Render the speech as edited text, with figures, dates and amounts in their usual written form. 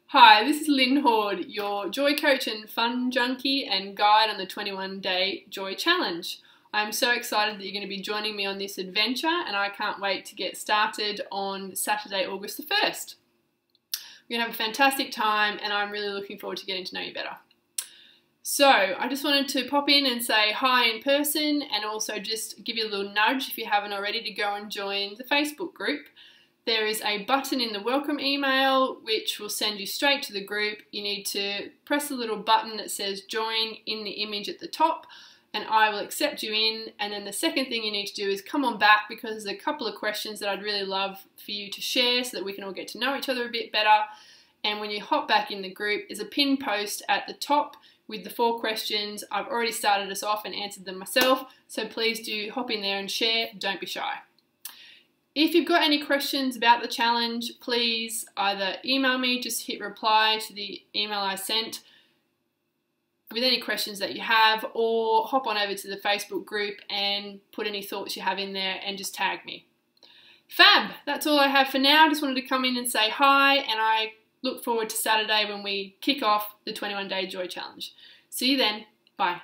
Hi, this is Lynn Horde, your joy coach and fun junkie and guide on the 21-day joy challenge. I'm so excited that you're going to be joining me on this adventure, and I can't wait to get started on Saturday, August the 1st. We're going to have a fantastic time, and I'm really looking forward to getting to know you better. So I just wanted to pop in and say hi in person, and also just give you a little nudge if you haven't already to go and join the Facebook group. There is a button in the welcome email which will send you straight to the group. You need to press the little button that says join in the image at the top, and I will accept you in. And then the second thing you need to do is come on back, because there's a couple of questions that I'd really love for you to share so that we can all get to know each other a bit better. And when you hop back in the group, there's a pinned post at the top with the 4 questions. I've already started us off and answered them myself, so please do hop in there and share. Don't be shy. If you've got any questions about the challenge, please either email me, just hit reply to the email I sent with any questions that you have, or hop on over to the Facebook group and put any thoughts you have in there and just tag me. Fab! That's all I have for now. I just wanted to come in and say hi, and I look forward to Saturday when we kick off the 21-day joy challenge. See you then. Bye.